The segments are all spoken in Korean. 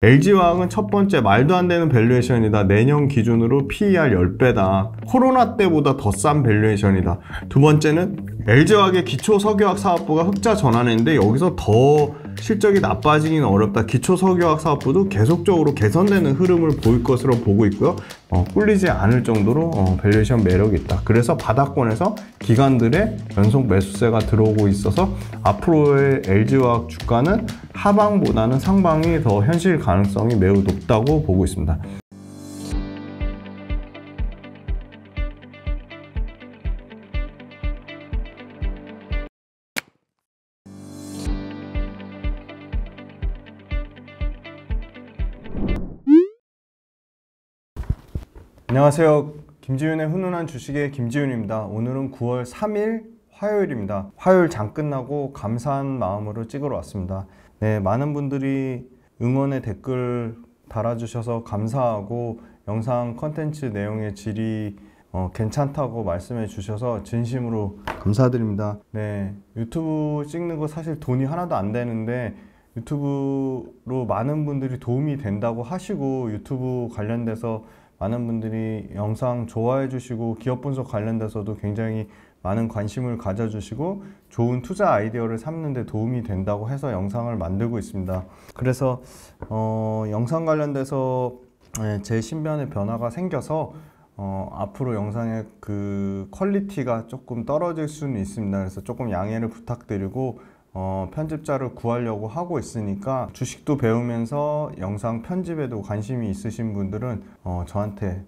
LG화학은 첫 번째 말도 안 되는 밸류에이션이다. 내년 기준으로 PER 10배다. 코로나 때보다 더 싼 밸류에이션이다. 두 번째는 LG화학의 기초석유화학 사업부가 흑자 전환했는데 여기서 더 실적이 나빠지기는 어렵다. 기초석유화학 사업부도 계속적으로 개선되는 흐름을 보일 것으로 보고 있고요. 꿀리지 않을 정도로 밸류에이션 매력이 있다. 그래서 바닥권에서 기관들의 연속 매수세가 들어오고 있어서 앞으로의 LG화학 주가는 하방보다는 상방이 더 현실 가능성이 매우 높다고 보고 있습니다. 안녕하세요. 김지윤의 훈훈한 주식의 김지윤입니다. 오늘은 9월 3일 화요일입니다. 화요일 장 끝나고 감사한 마음으로 찍으러 왔습니다. 네, 많은 분들이 응원의 댓글 달아주셔서 감사하고 영상 컨텐츠 내용의 질이 괜찮다고 말씀해 주셔서 진심으로 감사드립니다. 네, 유튜브 찍는 거 사실 돈이 하나도 안 되는데 유튜브로 많은 분들이 도움이 된다고 하시고 유튜브 관련돼서 많은 분들이 영상 좋아해 주시고 기업 분석 관련돼서도 굉장히 많은 관심을 가져주시고 좋은 투자 아이디어를 삼는 데 도움이 된다고 해서 영상을 만들고 있습니다. 그래서 영상 관련돼서 제 신변의 변화가 생겨서 앞으로 영상의 그 퀄리티가 조금 떨어질 수는 있습니다. 그래서 조금 양해를 부탁드리고 편집자를 구하려고 하고 있으니까 주식도 배우면서 영상 편집에도 관심이 있으신 분들은 저한테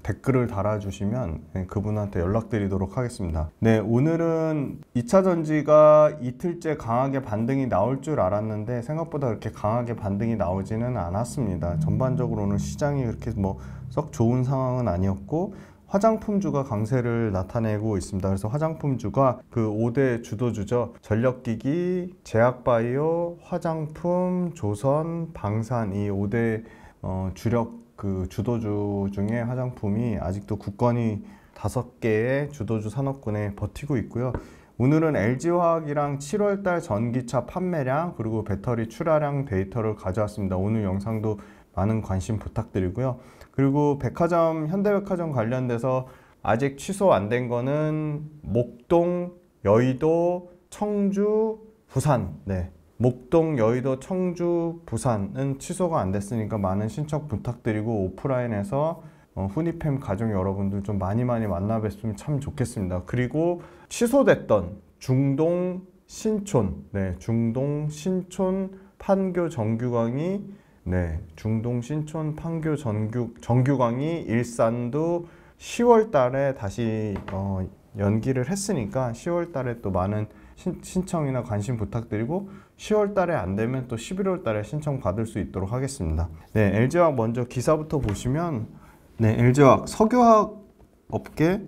댓글을 달아주시면 그분한테 연락드리도록 하겠습니다. 네, 오늘은 2차전지가 이틀째 강하게 반등이 나올 줄 알았는데 생각보다 그렇게 강하게 반등이 나오지는 않았습니다. 전반적으로는 시장이 그렇게 썩 좋은 상황은 아니었고 화장품주가 강세를 나타내고 있습니다. 그래서 화장품주가 그 5대 주도주죠. 전력기기, 제약바이오, 화장품, 조선, 방산 이 5대 주력 그 주도주 중에 화장품이 아직도 굳건히 5개의 주도주 산업군에 버티고 있고요. 오늘은 LG화학이랑 7월달 전기차 판매량 그리고 배터리 출하량 데이터를 가져왔습니다. 오늘 영상도 많은 관심 부탁드리고요. 그리고 백화점, 현대백화점 관련돼서 아직 취소 안 된 거는 목동, 여의도, 청주, 부산. 네, 목동, 여의도, 청주, 부산은 취소가 안 됐으니까 많은 신청 부탁드리고 오프라인에서 후니팸 가족 여러분들 좀 많이 만나 뵀으면 참 좋겠습니다. 그리고 취소됐던 중동, 신촌, 네, 중동, 신촌, 판교 정규강의 네, 중동 신촌 판교 정규강의 일산도 10월 달에 다시 연기를 했으니까 10월 달에 또 많은 신청이나 관심 부탁드리고 10월 달에 안 되면 또 11월 달에 신청 받을 수 있도록 하겠습니다. 네, LG화학 먼저 기사부터 보시면 네, LG화학 석유화학 업계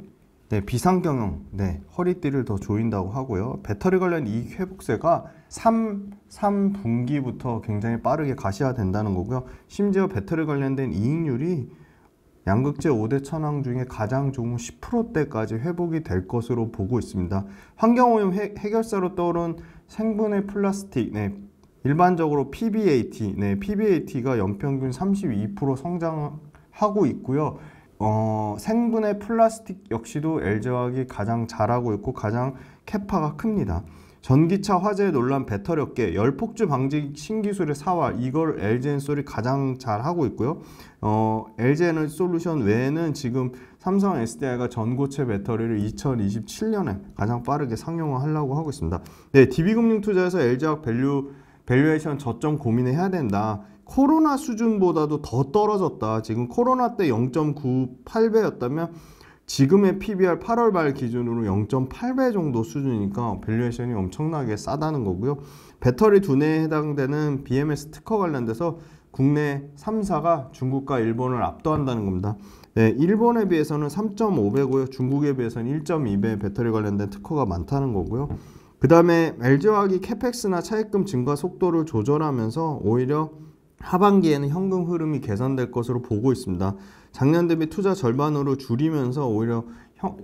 네, 비상경영, 네, 허리띠를 더 조인다고 하고요. 배터리 관련 이익 회복세가 3분기부터 굉장히 빠르게 가시화된다는 거고요. 심지어 배터리 관련된 이익률이 양극재 5대 천왕 중에 가장 좋은 10%대까지 회복이 될 것으로 보고 있습니다. 환경오염 해결사로 떠오른 생분해 플라스틱, 네, 일반적으로 PBAT, 네, PBAT가 연평균 32% 성장하고 있고요. 생분해 플라스틱 역시도 LG화학이 가장 잘하고 있고 가장 캐파가 큽니다. 전기차 화재 논란 배터리 업계 열폭주 방지 신기술의 사활 이걸 LG엔솔이 가장 잘하고 있고요. LG에너지솔루션 외에는 지금 삼성 SDI가 전고체 배터리를 2027년에 가장 빠르게 상용화하려고 하고 있습니다. 네, DB금융투자에서 LG화학 밸류에이션 저점 고민해야 된다. 코로나 수준보다도 더 떨어졌다. 지금 코로나 때 0.98배였다면 지금의 PBR 8월 말 기준으로 0.8배 정도 수준이니까 밸류에이션이 엄청나게 싸다는 거고요. 배터리 두뇌에 해당되는 BMS 특허 관련돼서 국내 3사가 중국과 일본을 압도한다는 겁니다. 네, 일본에 비해서는 3.5배고요. 중국에 비해서는 1.2배 배터리 관련된 특허가 많다는 거고요. 그 다음에 LG화학이 캐펙스나 차입금 증가 속도를 조절하면서 오히려 하반기에는 현금 흐름이 개선될 것으로 보고 있습니다. 작년 대비 투자 절반으로 줄이면서 오히려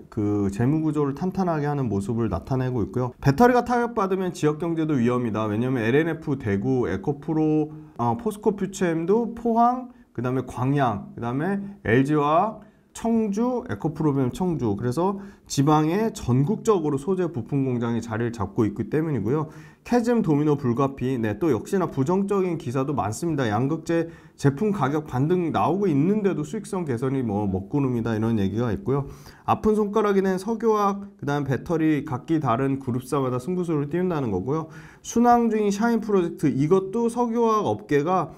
그 재무 구조를 탄탄하게 하는 모습을 나타내고 있고요. 배터리가 타격받으면 지역 경제도 위험이다. 왜냐하면 LNF 대구, 에코프로, 포스코 퓨처엠도 포항, 그 다음에 광양, 그 다음에 LG화학, 청주, 에코프로비움 청주. 그래서 지방에 전국적으로 소재 부품 공장이 자리를 잡고 있기 때문이고요. 캐즘 도미노 불가피. 네, 또 역시나 부정적인 기사도 많습니다. 양극재 제품 가격 반등 나오고 있는데도 수익성 개선이 뭐 먹구름이다 이런 얘기가 있고요. 아픈 손가락이 된 석유화학, 그 다음 배터리 각기 다른 그룹사마다 승부수를 띄운다는 거고요. 순항 중인 샤인 프로젝트, 이것도 석유화학 업계가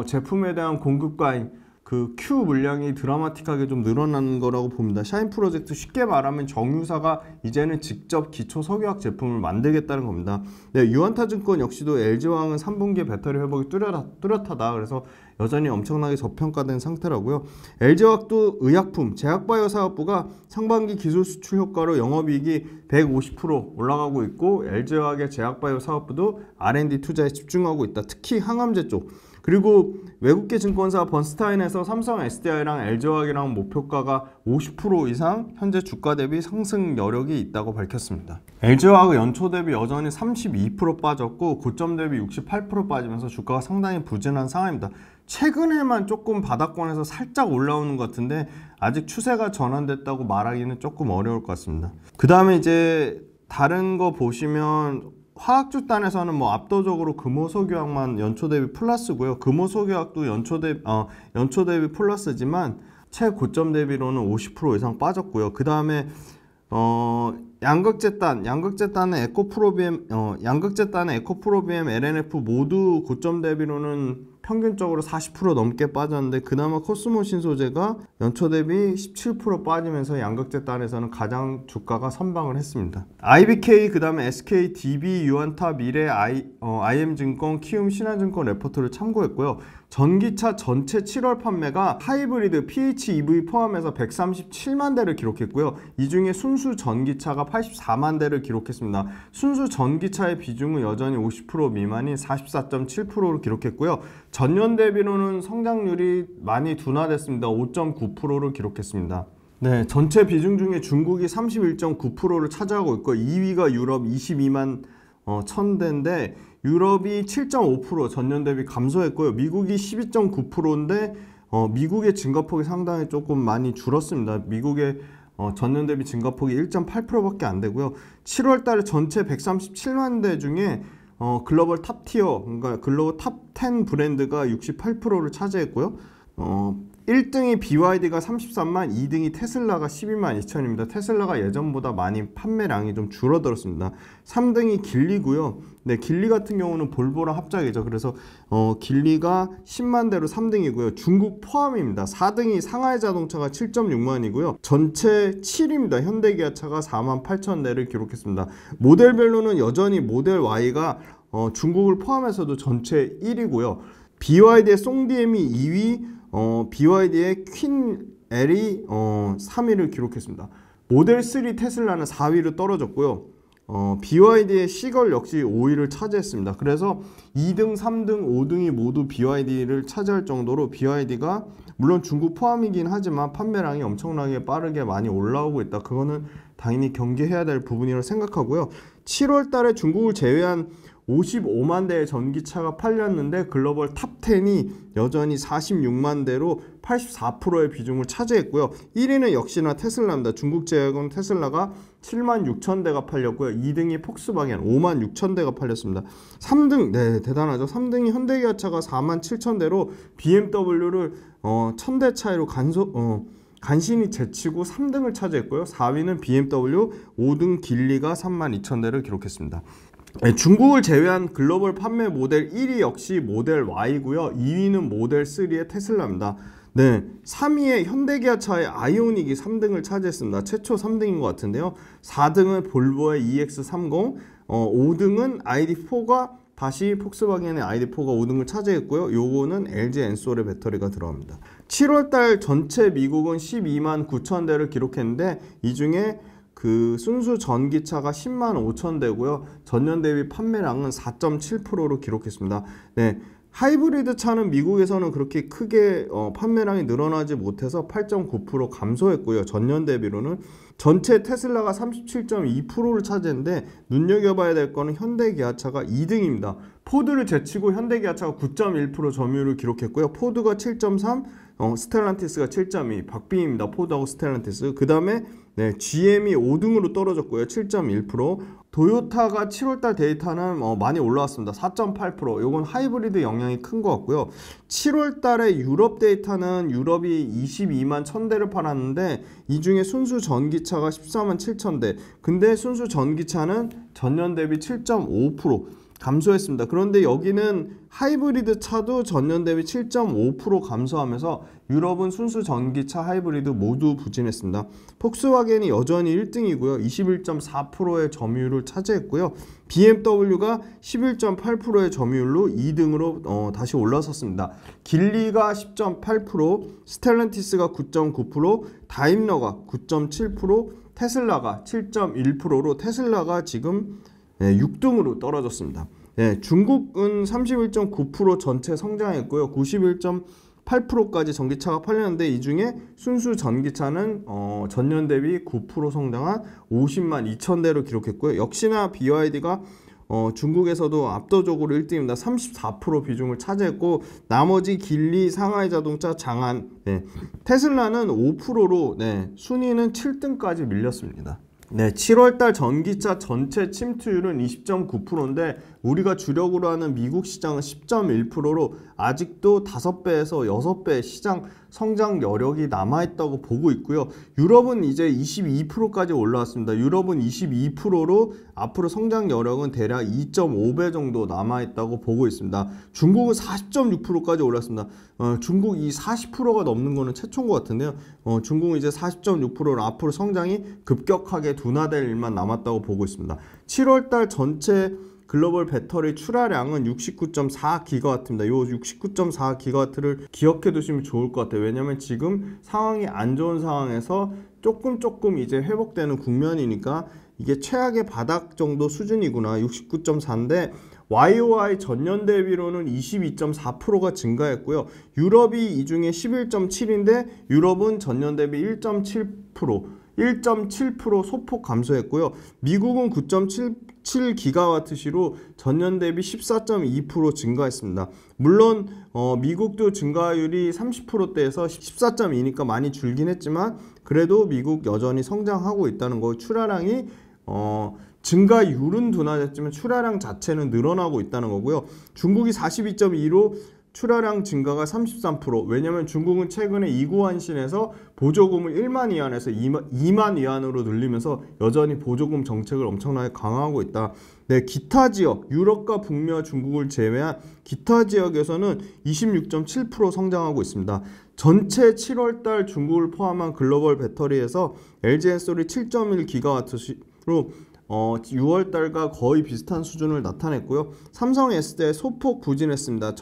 제품에 대한 공급 과잉, 그 Q 물량이 드라마틱하게 좀 늘어나는 거라고 봅니다. 샤인 프로젝트 쉽게 말하면 정유사가 이제는 직접 기초 석유화학 제품을 만들겠다는 겁니다. 네, 유한타증권 역시도 LG화학은 3분기 배터리 회복이 뚜렷하다. 그래서 여전히 엄청나게 저평가된 상태라고요. LG화학도 의약품, 제약바이오 사업부가 상반기 기술 수출 효과로 영업이익이 150% 올라가고 있고, LG화학의 제약바이오 사업부도 R&D 투자에 집중하고 있다. 특히 항암제 쪽. 그리고 외국계 증권사 번스타인에서 삼성 SDI랑 LG화학이랑 목표가가 50% 이상 현재 주가 대비 상승 여력이 있다고 밝혔습니다. LG화학은 연초 대비 여전히 32% 빠졌고 고점 대비 68% 빠지면서 주가가 상당히 부진한 상황입니다. 최근에만 조금 바닥권에서 살짝 올라오는 것 같은데 아직 추세가 전환됐다고 말하기는 조금 어려울 것 같습니다. 그 다음에 이제 다른 거 보시면 화학주 단에서는 뭐 압도적으로 금호석유화학만 연초 대비 플러스고요. 금호석유화학도 연초 대비 플러스지만 최고점 대비로는 50% 이상 빠졌고요. 그 다음에 양극재단의 에코프로비엠, LNF 모두 고점 대비로는 평균적으로 40% 넘게 빠졌는데, 그나마 코스모 신소재가 연초 대비 17% 빠지면서 양극재단에서는 가장 주가가 선방을 했습니다. IBK, 그 다음에 SK, DB, 유한타, 미래, IM증권, 키움, 신한증권 레포트를 참고했고요. 전기차 전체 7월 판매가 하이브리드, PHEV 포함해서 137만 대를 기록했고요. 이 중에 순수 전기차가 84만 대를 기록했습니다. 순수 전기차의 비중은 여전히 50% 미만인 44.7%를 기록했고요. 전년 대비로는 성장률이 많이 둔화됐습니다. 5.9%를 기록했습니다. 네, 전체 비중 중에 중국이 31.9%를 차지하고 있고 2위가 유럽 22만 1000대인데 유럽이 7.5% 전년 대비 감소했고요. 미국이 12.9%인데 미국의 증가폭이 상당히 조금 많이 줄었습니다. 미국의 전년 대비 증가폭이 1.8%밖에 안 되고요. 7월 달에 전체 137만 대 중에 글로벌 탑티어, 그러니까 글로벌 탑 10 브랜드가 68%를 차지했고요. 1등이 BYD가 33만, 2등이 테슬라가 12만 2천입니다. 테슬라가 예전보다 많이 판매량이 좀 줄어들었습니다. 3등이 길리고요. 네, 길리 같은 경우는 볼보랑 합작이죠. 그래서 길리가 10만 대로 3등이고요. 중국 포함입니다. 4등이 상하이 자동차가 7.6만이고요. 전체 7입니다. 현대기아차가 4만 8천 대를 기록했습니다. 모델별로는 여전히 모델 Y가 중국을 포함해서도 전체 1위고요. BYD의 송DM이 2위, BYD의 퀸 L이 3위를 기록했습니다. 모델 3 테슬라는 4위로 떨어졌고요. BYD의 시걸 역시 5위를 차지했습니다. 그래서 2등, 3등, 5등이 모두 BYD를 차지할 정도로 BYD가 물론 중국 포함이긴 하지만 판매량이 엄청나게 빠르게 많이 올라오고 있다. 그거는 당연히 경계해야 될 부분이라고 생각하고요. 7월 달에 중국을 제외한 55만 대의 전기차가 팔렸는데 글로벌 탑 10이 여전히 46만 대로 84%의 비중을 차지했고요. 1위는 역시나 테슬라입니다. 중국 제약은 테슬라가 7만 6천 대가 팔렸고요. 2등이 폭스바겐 5만 6천 대가 팔렸습니다. 3등, 네, 대단하죠. 3등이 현대기아차가 4만 7천 대로 BMW를 1000대 차이로 간신히 제치고 3등을 차지했고요. 4위는 BMW, 5등 길리가 3만 2천 대를 기록했습니다. 네, 중국을 제외한 글로벌 판매 모델 1위 역시 모델 Y고요. 2위는 모델 3의 테슬라입니다. 네, 3위에 현대기아차의 아이오닉이 3등을 차지했습니다. 최초 3등인 것 같은데요. 4등은 볼보의 EX30, 5등은 ID4가 다시 폭스바겐의 ID4가 5등을 차지했고요. 요거는 LG 엔솔의 배터리가 들어갑니다. 7월달 전체 미국은 12만 9천 대를 기록했는데 이 중에 그 순수 전기차가 10만 5천 대고요. 전년 대비 판매량은 4.7%로 기록했습니다. 네, 하이브리드 차는 미국에서는 그렇게 크게 판매량이 늘어나지 못해서 8.9% 감소했고요. 전년 대비로는 전체 테슬라가 37.2%를 차지했는데 눈여겨봐야 될 거는 현대기아차가 2등입니다. 포드를 제치고 현대기아차가 9.1% 점유율을 기록했고요. 포드가 7.3, 스텔란티스가 7.2, 박빙입니다. 포드하고 스텔란티스. 그 다음에 GM이 5등으로 떨어졌고요. 7.1%. 도요타가 7월달 데이터는 많이 올라왔습니다. 4.8%. 이건 하이브리드 영향이 큰 것 같고요. 7월달에 유럽 데이터는 유럽이 22만 1000대를 팔았는데 이 중에 순수 전기차가 14만 7000대. 근데 순수 전기차는 전년 대비 7.5% 감소했습니다. 그런데 여기는 하이브리드 차도 전년 대비 7.5% 감소하면서 유럽은 순수 전기차 하이브리드 모두 부진했습니다. 폭스바겐이 여전히 1등이고요. 21.4%의 점유율을 차지했고요. BMW가 11.8%의 점유율로 2등으로 다시 올라섰습니다. 길리가 10.8%, 스텔란티스가 9.9%, 다임러가 9.7%, 테슬라가 7.1%로 테슬라가 지금 6등으로 떨어졌습니다. 중국은 31.9% 전체 성장했고요. 91.8%까지 전기차가 팔렸는데 이 중에 순수 전기차는 전년 대비 9% 성장한 50만 2천 대를 기록했고요. 역시나 BYD가 중국에서도 압도적으로 1등입니다. 34% 비중을 차지했고 나머지 길리, 상하이 자동차, 장안, 테슬라는 5%로 순위는 7등까지 밀렸습니다. 7월달 전기차 전체 침투율은 20.9%인데 우리가 주력으로 하는 미국 시장은 10.1%로 아직도 5배에서 6배 시장 성장 여력이 남아있다고 보고 있고요. 유럽은 이제 22%까지 올라왔습니다. 유럽은 22%로 앞으로 성장 여력은 대략 2.5배 정도 남아있다고 보고 있습니다. 중국은 40.6%까지 올랐습니다. 중국 이 40%가 넘는 거는 최초인 것 같은데요. 중국은 이제 40.6%로 앞으로 성장이 급격하게 둔화될 일만 남았다고 보고 있습니다. 7월달 전체 글로벌 배터리 출하량은 69.4GW입니다. 이 69.4GW를 기억해 두시면 좋을 것 같아요. 왜냐하면 지금 상황이 안 좋은 상황에서 조금 이제 회복되는 국면이니까 이게 최악의 바닥 정도 수준이구나. 69.4인데 YOY 전년 대비로는 22.4%가 증가했고요. 유럽이 이 중에 11.7인데 유럽은 전년 대비 1.7% 소폭 감소했고요. 미국은 9.77GW시로 전년 대비 14.2% 증가했습니다. 물론 미국도 증가율이 30%대에서 14.2니까 많이 줄긴 했지만 그래도 미국 여전히 성장하고 있다는 거. 출하량이 증가율은 둔화됐지만 출하량 자체는 늘어나고 있다는 거고요. 중국이 42.2로 출하량 증가가 33%. 왜냐하면 중국은 최근에 이구환신에서 보조금을 1만 위안에서 2만 위안으로 늘리면서 여전히 보조금 정책을 엄청나게 강화하고 있다. 기타 지역, 유럽과 북미와 중국을 제외한 기타 지역에서는 26.7% 성장하고 있습니다. 전체 7월달 중국을 포함한 글로벌 배터리에서 LG엔솔이 7.1GW로 6월달과 거의 비슷한 수준을 나타냈고요. 삼성 S대 소폭 부진했습니다.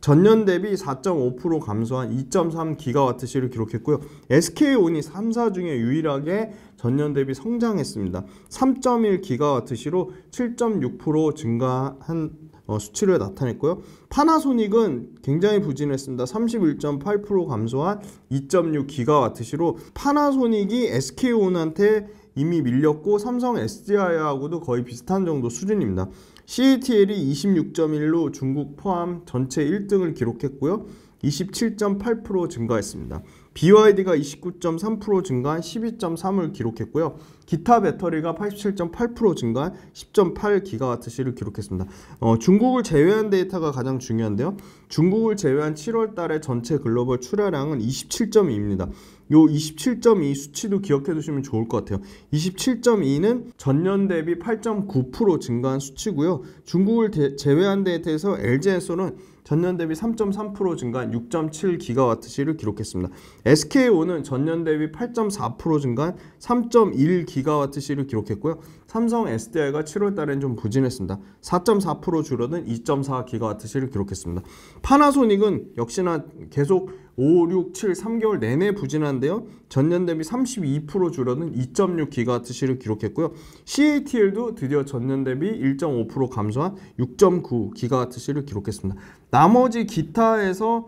전년 대비 4.5% 감소한 2.3GWh를 기록했고요. SK온이 3사 중에 유일하게 전년 대비 성장했습니다. 3.1GWh로 7.6% 증가한 수치를 나타냈고요. 파나소닉은 굉장히 부진했습니다. 31.8% 감소한 2.6GWh로 파나소닉이 SK온한테 이미 밀렸고 삼성 SDI하고도 거의 비슷한 정도 수준입니다. CATL이 26.1로 중국 포함 전체 1등을 기록했고요. 27.8% 증가했습니다. BYD가 29.3% 증가한 12.3을 기록했고요. 기타 배터리가 87.8% 증가한 10.8GWh를 기록했습니다. 중국을 제외한 데이터가 가장 중요한데요. 중국을 제외한 7월 달에 전체 글로벌 출하량은 27.2입니다. 요 27.2 수치도 기억해 두시면 좋을 것 같아요. 27.2는 전년 대비 8.9% 증가한 수치고요. 중국을 제외한 데이터에서 LG엔솔은 전년 대비 3.3% 증가한 6.7GWh를 기록했습니다. SK온은 전년 대비 8.4% 증가한 3.1GWh를 기록했고요. 삼성 SDI가 7월 달엔 좀 부진했습니다. 4.4% 줄어든 2.4GWh를 기록했습니다. 파나소닉은 역시나 계속 5, 6, 7, 3개월 내내 부진한데요. 전년 대비 32% 줄어든 2.6GWh를 기록했고요. CATL도 드디어 전년 대비 1.5% 감소한 6.9GWh를 기록했습니다. 나머지 기타에서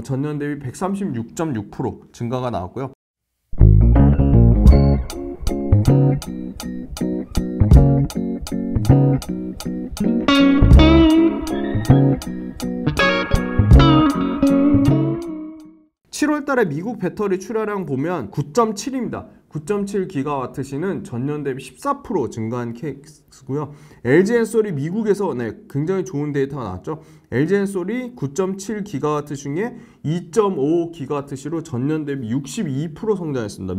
전년 대비 136.6% 증가가 나왔고요. (7월달에) 미국 배터리 출하량 보면 9.7입니다. 9.7GWh는 전년 대비 14% 증가한 케이스고요. LG엔솔이 미국에서 굉장히 좋은 데이터가 나왔죠. LG엔솔이 9.7GW 중에 2.5GWh로 전년 대비 62% 성장했습니다.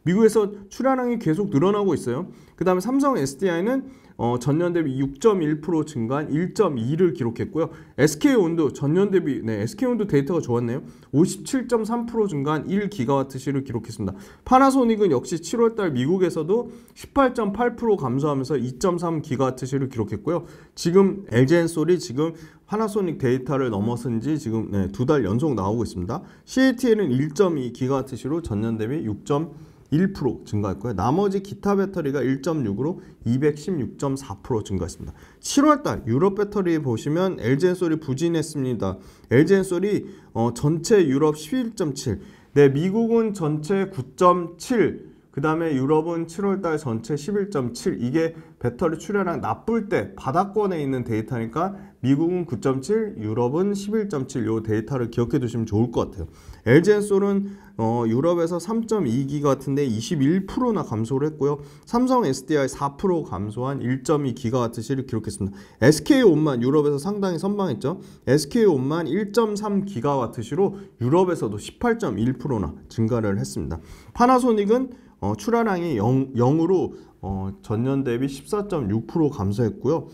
미국에서 출하량이 계속 늘어나고 있어요. 그 다음에 삼성 SDI는 전년 대비 6.1% 증가한 1.2를 기록했고요. SK온도 전년 대비 SK온도 데이터가 좋았네요. 57.3% 증가한 1GWh를 기록했습니다. 파나소닉은 역시 7월달 미국에서도 18.8% 감소하면서 2.3GWh를 기록했고요. 지금 LG엔솔이 지금 파나소닉 데이터를 넘어선 지 지금 2달 연속 나오고 있습니다. CATL은 1.2GWh로 전년 대비 6.1% 증가했고요. 나머지 기타 배터리가 1.6으로 216.4% 증가했습니다. 7월달 유럽 배터리 보시면 LG엔솔이 부진했습니다. LG엔솔이 전체 유럽 11.7, 미국은 전체 9.7, 그 다음에 유럽은 7월달 전체 11.7. 이게 배터리 출하량 나쁠 때 바닥권에 있는 데이터니까 미국은 9.7, 유럽은 11.7. 이 데이터를 기억해 두시면 좋을 것 같아요. LG엔솔은 유럽에서 3.2GW인데 21%나 감소를 했고요. 삼성 SDI 4% 감소한 1.2GWh를 기록했습니다. SK온만 유럽에서 상당히 선방했죠. SK온만 1.3GWh로 유럽에서도 18.1%나 증가를 했습니다. 파나소닉은 출하량이 0으로 전년 대비 14.6% 감소했고요.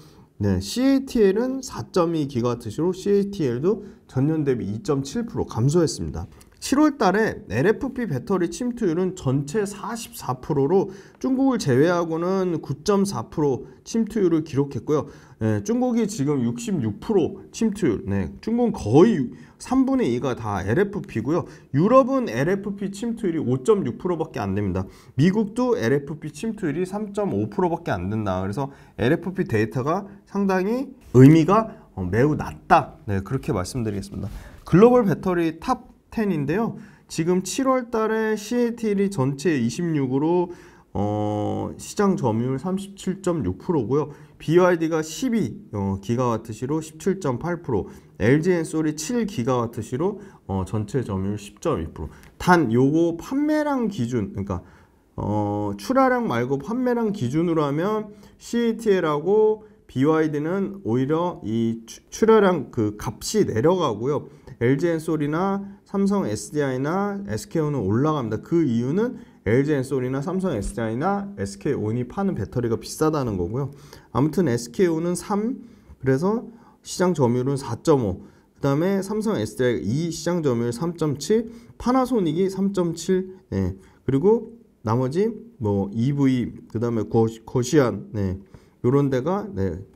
CATL은 4.2GWh로 CATL도 전년 대비 2.7% 감소했습니다. 7월 달에 LFP 배터리 침투율은 전체 44%로 중국을 제외하고는 9.4% 침투율을 기록했고요. 중국이 지금 66% 침투율, 중국은 거의 3분의 2가 다 LFP고요. 유럽은 LFP 침투율이 5.6%밖에 안 됩니다. 미국도 LFP 침투율이 3.5%밖에 안 된다. 그래서 LFP 데이터가 상당히 의미가 매우 낮다. 그렇게 말씀드리겠습니다. 글로벌 배터리 탑 10인데요. 지금 7월 달에 CATL이 전체 26으로 시장 점유율 37.6%고요. BYD가 12GWh로 17.8%, LG엔솔이 7GWh로 전체 점유율 10.2%. 단 요거 판매량 기준, 그러니까 출하량 말고 판매량 기준으로 하면 CATL하고 BYD는 오히려 이 출하량 그 값이 내려가고요. LG엔솔이나 삼성 SDI나 SK온은 올라갑니다. 그 이유는 LG엔솔이나 삼성 SDI나 SK온이 파는 배터리가 비싸다는 거고요. 아무튼 SK온은 3, 그래서 시장 점유율은 4.5, 그 다음에 삼성 SDI가 2, 시장 점유율 3.7, 파나소닉이 3.7, 그리고 나머지 뭐 EV, 그 다음에 거시안, 요런 데가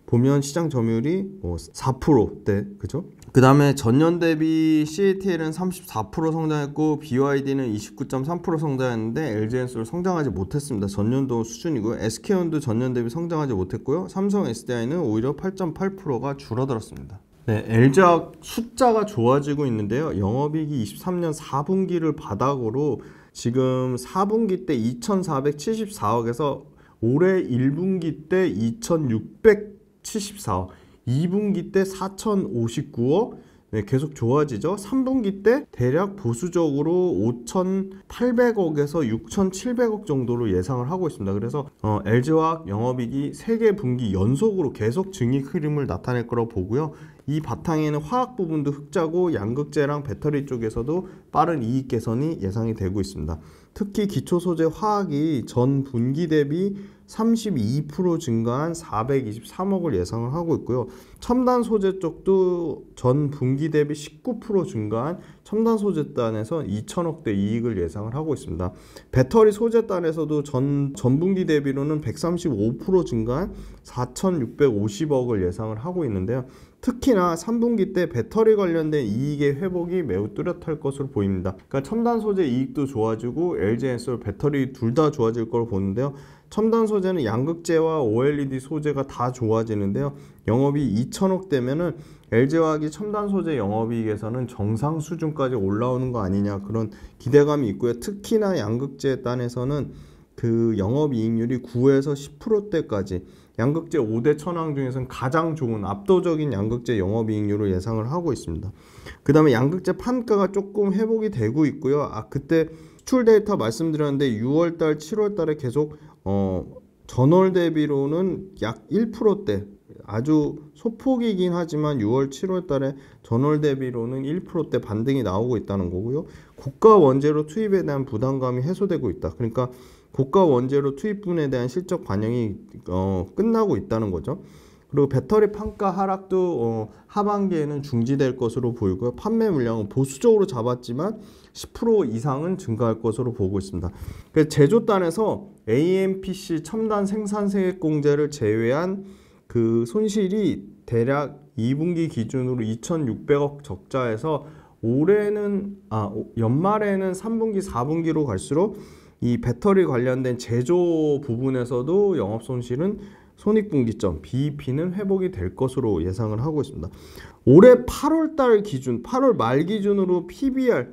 보면 시장 점유율이 4%대, 그죠? 그 다음에 전년 대비 CATL은 34% 성장했고 BYD는 29.3% 성장했는데 LG엔솔 성장하지 못했습니다. 전년도 수준이고요. SK온도 전년 대비 성장하지 못했고요. 삼성 SDI는 오히려 8.8%가 줄어들었습니다. LG화학 숫자가 좋아지고 있는데요. 영업이익이 23년 4분기를 바닥으로 지금 4분기 때 2,474억에서 올해 1분기 때 2,674억, 2분기 때 4,059억, 계속 좋아지죠. 3분기 때 대략 보수적으로 5,800억에서 6,700억 정도로 예상을 하고 있습니다. 그래서 LG화학 영업이익이 3개 분기 연속으로 계속 증익 흐름을 나타낼 거라고 보고요. 이 바탕에는 화학 부분도 흑자고 양극재랑 배터리 쪽에서도 빠른 이익 개선이 예상이 되고 있습니다. 특히 기초소재 화학이 전 분기 대비 32% 증가한 423억을 예상을 하고 있고요. 첨단 소재 쪽도 전 분기 대비 19% 증가한 첨단 소재단에서 2천억대 이익을 예상을 하고 있습니다. 배터리 소재단에서도 전 분기 대비로는 135% 증가한 4,650억을 예상을 하고 있는데요. 특히나 3분기 때 배터리 관련된 이익의 회복이 매우 뚜렷할 것으로 보입니다. 그러니까 첨단 소재 이익도 좋아지고 LG엔솔 배터리 둘 다 좋아질 걸 보는데요. 첨단 소재는 양극재와 OLED 소재가 다 좋아지는데요. 영업이 2천억 되면은 LG화학이 첨단 소재 영업이익에서는 정상 수준까지 올라오는 거 아니냐, 그런 기대감이 있고요. 특히나 양극재 단에서는 그 영업이익률이 9에서 10%대까지, 양극재 5대 천왕 중에서는 가장 좋은 압도적인 양극재 영업이익률을 예상을 하고 있습니다. 그 다음에 양극재 판가가 조금 회복이 되고 있고요. 그때 수출 데이터 말씀드렸는데 6월달, 7월달에 계속 전월 대비로는 약 1%대, 아주 소폭이긴 하지만 6월, 7월달에 전월 대비로는 1%대 반등이 나오고 있다는 거고요. 고가 원재료 투입에 대한 부담감이 해소되고 있다. 그러니까 고가 원재료 투입분에 대한 실적 반영이 끝나고 있다는 거죠. 그리고 배터리 판가 하락도 하반기에는 중지될 것으로 보이고요. 판매 물량은 보수적으로 잡았지만 10% 이상은 증가할 것으로 보고 있습니다. 그래서 제조단에서 AMPC 첨단 생산세액 공제를 제외한 그 손실이 대략 2분기 기준으로 2,600억 적자에서 올해는 연말에는 3분기, 4분기로 갈수록 이 배터리 관련된 제조 부분에서도 영업 손실은 손익분기점, BEP는 회복이 될 것으로 예상을 하고 있습니다. 올해 8월 기준, 8월 말 기준으로 PBR,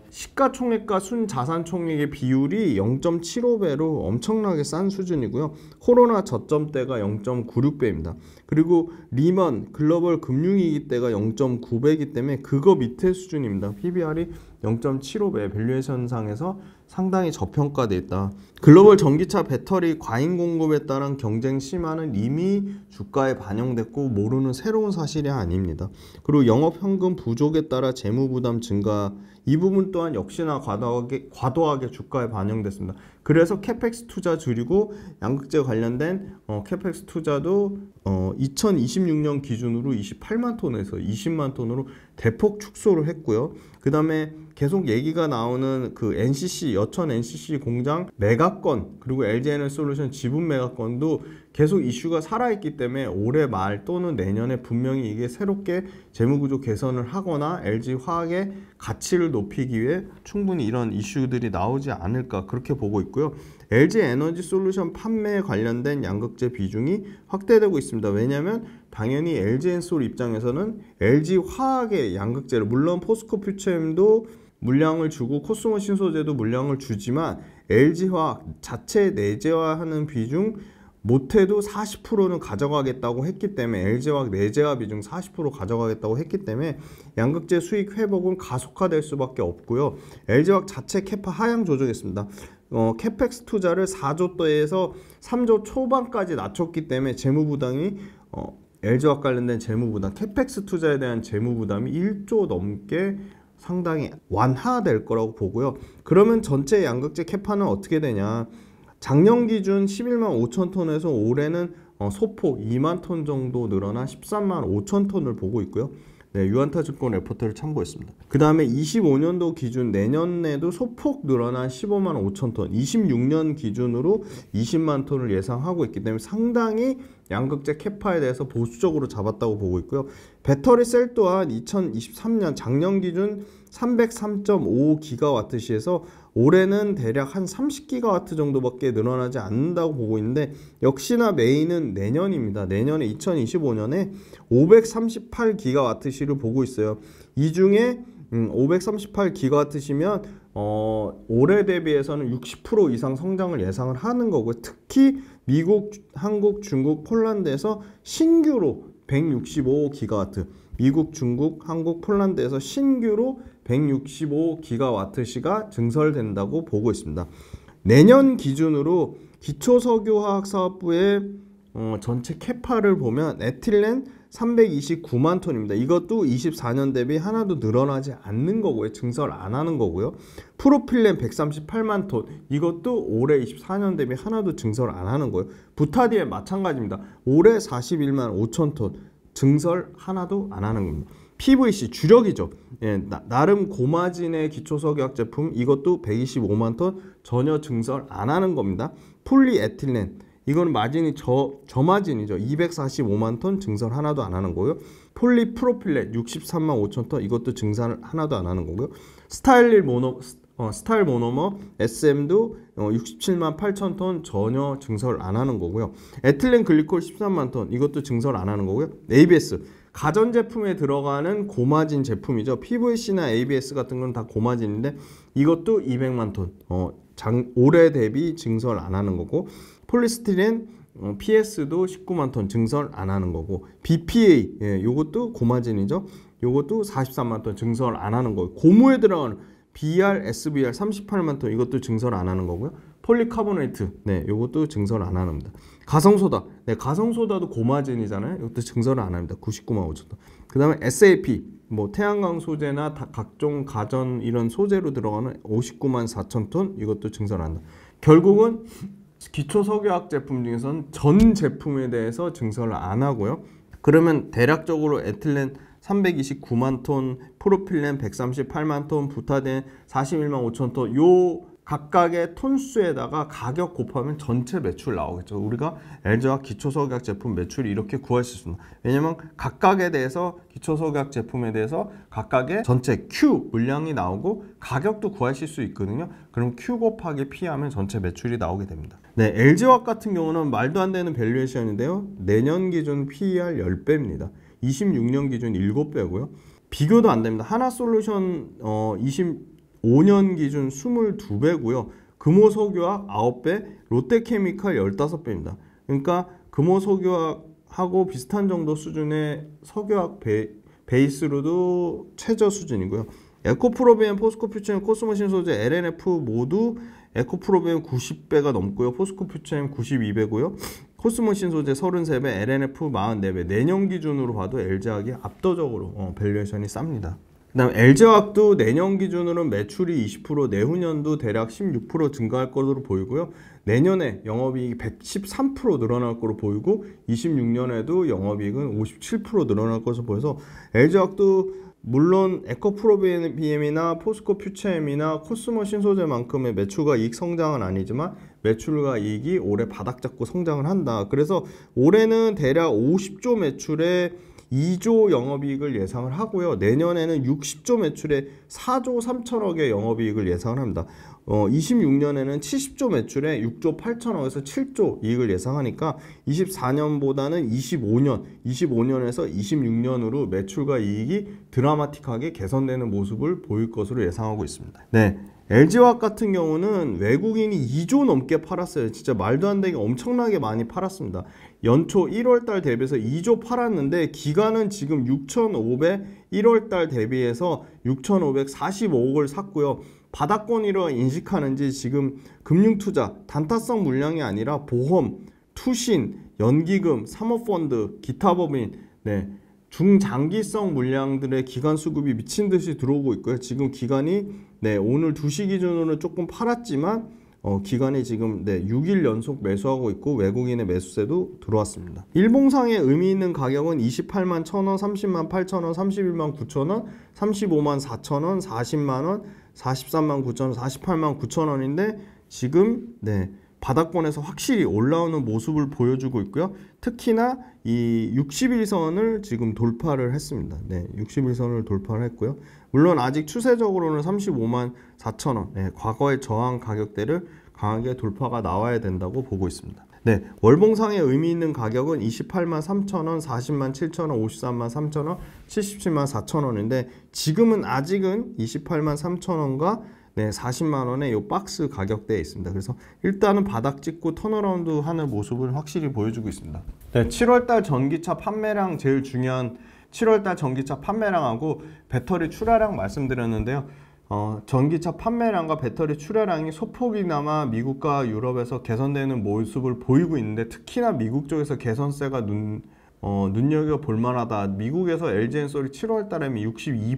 시가총액과 순자산총액의 비율이 0.75배로 엄청나게 싼 수준이고요. 코로나 저점 때가 0.96배입니다. 그리고 리먼 글로벌 금융위기 때가 0.9배이기 때문에 그거 밑에 수준입니다. PBR이 0.75배, 밸류에이션상에서 상당히 저평가되어 있다. 글로벌 전기차 배터리 과잉 공급에 따른 경쟁 심화는 이미 주가에 반영됐고 모르는 새로운 사실이 아닙니다. 그리고 영업현금 부족에 따라 재무부담 증가, 이 부분 또한 역시나 과도하게 주가에 반영됐습니다. 그래서 캐펙스 투자 줄이고 양극재 관련된 캐펙스 투자도 2026년 기준으로 28만 톤에서 20만 톤으로 대폭 축소를 했고요. 그 다음에 계속 얘기가 나오는 그 NCC, 여천 NCC 공장 매각건, 그리고 LG에너지솔루션 지분 매각건도 계속 이슈가 살아있기 때문에 올해 말 또는 내년에 분명히 이게 새롭게 재무구조 개선을 하거나 LG화학의 가치를 높이기 위해 충분히 이런 이슈들이 나오지 않을까, 그렇게 보고 있고요. LG에너지솔루션 판매에 관련된 양극재 비중이 확대되고 있습니다. 왜냐하면 당연히 LG엔솔 입장에서는 LG화학의 양극재를, 물론 포스코퓨처엠도 물량을 주고 코스모 신소재도 물량을 주지만 LG화학 자체 내재화하는 비중 못해도 40%는 가져가겠다고 했기 때문에, LG화학 내재화 비중 40% 가져가겠다고 했기 때문에 양극재 수익 회복은 가속화될 수밖에 없고요. LG화학 자체 캐파 하향 조정했습니다. 캐펙스 투자를 4조대에서 3조 초반까지 낮췄기 때문에 재무부담이 LG화학 관련된 재무부담, 캐펙스 투자에 대한 재무부담이 1조 넘게 상당히 완화될 거라고 보고요. 그러면 전체 양극재 캐파는 어떻게 되냐? 작년 기준 11만 5천 톤에서 올해는 소폭 2만 톤 정도 늘어나 13만 5천 톤을 보고 있고요. 네, 유한타증권 레포트를 참고했습니다. 그 다음에 25년도 기준 내년에도 소폭 늘어난 15만 5천 톤, 26년 기준으로 20만 톤을 예상하고 있기 때문에 상당히 양극재 캐파에 대해서 보수적으로 잡았다고 보고 있고요. 배터리 셀 또한 2023년 작년 기준 303.5기가와트시에서 올해는 대략 한 30기가와트 정도밖에 늘어나지 않는다고 보고 있는데, 역시나 메인은 내년입니다. 내년에 2025년에 538기가와트시를 보고 있어요. 이 중에 538기가와트시면 올해 대비해서는 60% 이상 성장을 예상을 하는 거고요. 특히 미국, 한국, 중국, 폴란드에서 신규로 165기가와트, 미국, 중국, 한국, 폴란드에서 신규로 165기가와트시가 증설된다고 보고 있습니다. 내년 기준으로 기초석유화학사업부의 전체 캐파를 보면 에틸렌 329만 톤입니다. 이것도 24년 대비 하나도 늘어나지 않는 거고요. 증설 안 하는 거고요. 프로필렌 138만 톤, 이것도 올해 24년 대비 하나도 증설 안 하는 거예요. 부타디엔 마찬가지입니다. 올해 41만 5천 톤, 증설 하나도 안 하는 겁니다. PVC 주력이죠. 예, 나름 고마진의 기초석유화학 제품, 이것도 125만 톤 전혀 증설 안 하는 겁니다. 폴리에틸렌, 이거는 마진이 저마진이죠. 245만 톤 증설 하나도 안 하는 거고요. 폴리프로필렌 63만 5천 톤 이것도 증설 하나도 안 하는 거고요. 스타일 모노머 SM도 67만 8천 톤 전혀 증설 안 하는 거고요. 에틸렌 글리콜 13만 톤 이것도 증설 안 하는 거고요. ABS 가전제품에 들어가는 고마진 제품이죠. PVC나 ABS 같은 건 다 고마진인데 이것도 200만 톤 올해 대비 증설 안 하는 거고, 폴리스티렌 PS도 19만 톤 증설 안 하는 거고, BPA 요것도 고마진이죠. 요것도 43만 톤 증설 안 하는 거고, 고무에 들어가는 BR, SBR 38만 톤 이것도 증설 안 하는 거고요. 폴리카보네이트 요것도 증설 안 합니다. 가성소다 가성소다도 고마진이잖아요. 이것도 증설을 안 합니다. 99만 5천 톤. 그 다음에 SAP 태양광 소재나 각종 가전 이런 소재로 들어가는 59만 4천 톤 이것도 증설 안 한다. 결국은 기초 석유화학 제품 중에서는 전 제품에 대해서 증설을 안 하고요. 그러면 대략적으로 에틸렌 329만 톤, 프로필렌 138만 톤, 부타덴 41만 5천 톤 요 각각의 톤수에다가 가격 곱하면 전체 매출 나오겠죠. 우리가 LG화학 기초석유화학 제품 매출이 이렇게 구할 수 있습니다. 왜냐면 각각에 대해서 기초석유화학 제품에 대해서 각각의 전체 Q 물량이 나오고 가격도 구하실 수 있거든요. 그럼 Q 곱하기 P 하면 전체 매출이 나오게 됩니다. LG화학 같은 경우는 말도 안 되는 밸류에이션인데요. 내년 기준 PER 10배입니다. 26년 기준 7배고요. 비교도 안 됩니다. 하나솔루션 25년 기준 22배고요. 금호석유화학 9배, 롯데케미칼 15배입니다. 그러니까 금호석유화학하고 비슷한 정도 수준의 석유화학 베이스로도 최저 수준이고요. 에코프로비엠, 포스코퓨처엠, 코스모신소재, LNF 모두 에코프로비엠 90배가 넘고요. 포스코퓨처엠 92배고요. 코스모신소재 33배, LNF 44배. 내년 기준으로 봐도 LG화학이 압도적으로 밸류에이션이 쌉니다. 그 다음 LG화학도 내년 기준으로는 매출이 20%, 내후년도 대략 16% 증가할 것으로 보이고요. 내년에 영업이익이 113% 늘어날 것으로 보이고 26년에도 영업이익은 57% 늘어날 것으로 보여서 LG화학도 물론 에코프로비엠이나 포스코퓨처엠이나 코스모신소재만큼의 매출과 이익 성장은 아니지만 매출과 이익이 올해 바닥 잡고 성장을 한다. 그래서 올해는 대략 50조 매출에 2조 영업이익을 예상을 하고요. 내년에는 60조 매출에 4조 3천억의 영업이익을 예상을 합니다. 26년에는 70조 매출에 6조 8천억에서 7조 이익을 예상하니까 24년보다는 25년에서 26년으로 매출과 이익이 드라마틱하게 개선되는 모습을 보일 것으로 예상하고 있습니다. LG화학 같은 경우는 외국인이 2조 넘게 팔았어요. 진짜 말도 안 되게 엄청나게 많이 팔았습니다. 연초 1월달 대비해서 2조 팔았는데 기간은 지금 1월달 대비해서 6,545억을 샀고요. 바닥권이라 인식하는지 지금 금융투자, 단타성 물량이 아니라 보험, 투신, 연기금, 사모펀드, 기타 법인, 중장기성 물량들의 기간 수급이 미친 듯이 들어오고 있고요. 지금 기간이 오늘 2시 기준으로는 조금 팔았지만 기간이 지금 6일 연속 매수하고 있고 외국인의 매수세도 들어왔습니다. 일봉상의 의미 있는 가격은 28만 1,000원, 30만 8천원, 31만 9천원, 35만 4천원, 40만원, 43만 9천원, 48만 9천원인데 지금 바닥권에서 확실히 올라오는 모습을 보여주고 있고요. 특히나 이 60일선을 지금 돌파를 했습니다. 60일선을 돌파를 했고요. 물론 아직 추세적으로는 35만 4천원, 과거의 저항 가격대를 강하게 돌파가 나와야 된다고 보고 있습니다. 월봉상의 의미 있는 가격은 28만 3천원, 40만 7천원, 53만 3천원, 77만 4천원인데 지금은 아직은 28만 3천원과 40만원의 이 박스 가격대에 있습니다. 그래서 일단은 바닥 찍고 턴어라운드 하는 모습을 확실히 보여주고 있습니다. 7월달 전기차 판매량 제일 중요한 7월달 전기차 판매량하고 배터리 출하량 말씀드렸는데요. 전기차 판매량과 배터리 출하량이 소폭이나마 미국과 유럽에서 개선되는 모습을 보이고 있는데 특히나 미국 쪽에서 개선세가 눈여겨볼 만하다. 미국에서 LG엔솔이 7월달에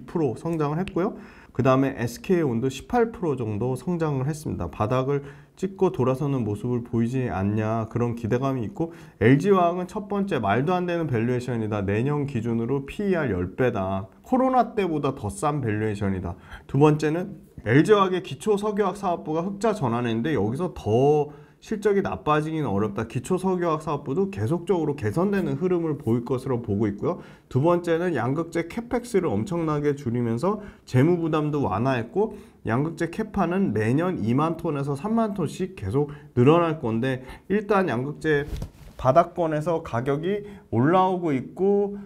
62% 성장을 했고요. 그 다음에 SK온도 18% 정도 성장을 했습니다. 바닥을 찍고 돌아서는 모습을 보이지 않냐 그런 기대감이 있고 LG화학은 첫 번째 말도 안 되는 밸류에이션이다. 내년 기준으로 PER 10배다. 코로나 때보다 더 싼 밸류에이션이다. 두 번째는 LG화학의 기초석유화학 사업부가 흑자 전환했는데 여기서 더 실적이 나빠지기는 어렵다. 기초석유화학 사업부도 계속적으로 개선되는 흐름을 보일 것으로 보고 있고요. 두 번째는 양극재 캐펙스를 엄청나게 줄이면서 재무 부담도 완화했고, 양극재 캐파는 매년 2만 톤에서 3만 톤씩 계속 늘어날 건데, 일단 양극재 바닥권에서 가격이 올라오고 있고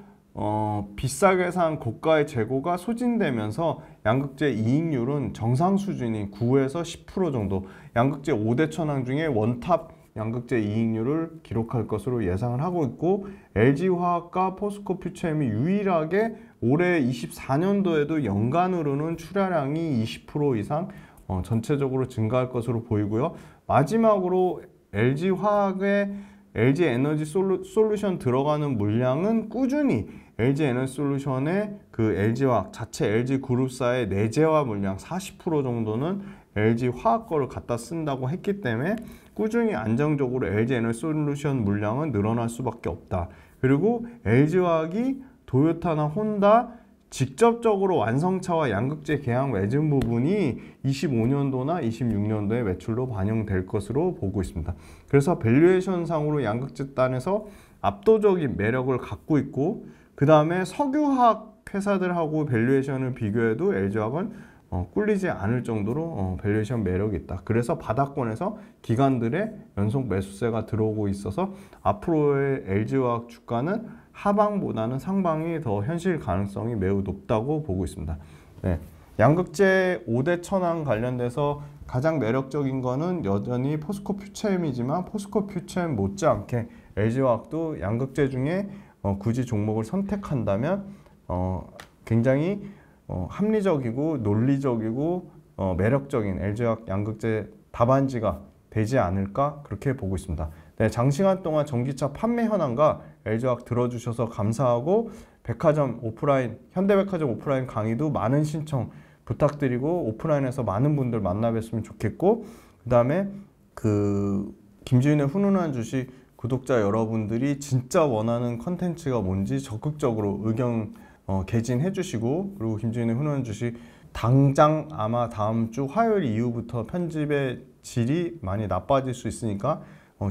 비싸게 산 고가의 재고가 소진되면서 양극재 이익률은 정상 수준인 9에서 10% 정도, 양극재 5대 천왕 중에 원탑 양극재 이익률을 기록할 것으로 예상을 하고 있고, LG화학과 포스코 퓨처엠이 유일하게 올해 24년도에도 연간으로는 출하량이 20% 이상 전체적으로 증가할 것으로 보이고요. 마지막으로 LG화학의 LG에너지 솔루션 들어가는 물량은 꾸준히 LG에너지솔루션의 그 LG화학 자체 LG그룹사의 내재화 물량 40% 정도는 LG화학 거를 갖다 쓴다고 했기 때문에 꾸준히 안정적으로 LG에너지솔루션 물량은 늘어날 수밖에 없다. 그리고 LG화학이 도요타나 혼다 직접적으로 완성차와 양극재 계약 맺은 부분이 25년도나 26년도에 매출로 반영될 것으로 보고 있습니다. 그래서 밸류에이션 상으로 양극재 단에서 압도적인 매력을 갖고 있고, 그 다음에 석유화학 회사들하고 밸류에이션을 비교해도 LG화학은 꿀리지 않을 정도로 밸류에이션 매력이 있다. 그래서 바닥권에서 기관들의 연속 매수세가 들어오고 있어서 앞으로의 LG화학 주가는 하방보다는 상방이 더 현실 가능성이 매우 높다고 보고 있습니다. 네. 양극재 5대 천왕 관련돼서 가장 매력적인 거는 여전히 포스코 퓨처엠이지만, 포스코 퓨처엠 못지않게 LG화학도 양극재 중에 굳이 종목을 선택한다면 굉장히 합리적이고 논리적이고 매력적인 LG화학 양극재 답안지가 되지 않을까, 그렇게 보고 있습니다. 네, 장시간 동안 전기차 판매 현황과 LG화학 들어주셔서 감사하고, 백화점 오프라인, 현대백화점 오프라인 강의도 많은 신청 부탁드리고 오프라인에서 많은 분들 만나 뵀으면 좋겠고, 그 다음에 김지윤의 훈훈한 주식 구독자 여러분들이 진짜 원하는 컨텐츠가 뭔지 적극적으로 의견 개진해 주시고, 그리고 김지윤의 훈훈한 주식 당장 아마 다음 주 화요일 이후부터 편집의 질이 많이 나빠질 수 있으니까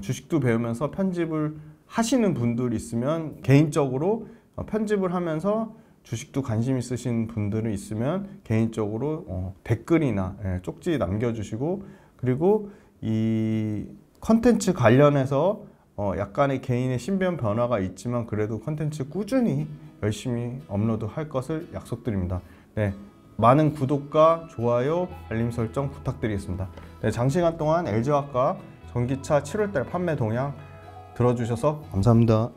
주식도 배우면서 편집을 하시는 분들이 있으면 개인적으로 편집을 하면서 주식도 관심 있으신 분들이 있으면 개인적으로 댓글이나 쪽지 남겨주시고, 그리고 이 컨텐츠 관련해서 약간의 개인의 신변 변화가 있지만 그래도 컨텐츠 꾸준히 열심히 업로드할 것을 약속드립니다. 네, 많은 구독과 좋아요, 알림 설정 부탁드리겠습니다. 네, 장시간 동안 LG화학과 전기차 7월달 판매 동향 들어주셔서 감사합니다.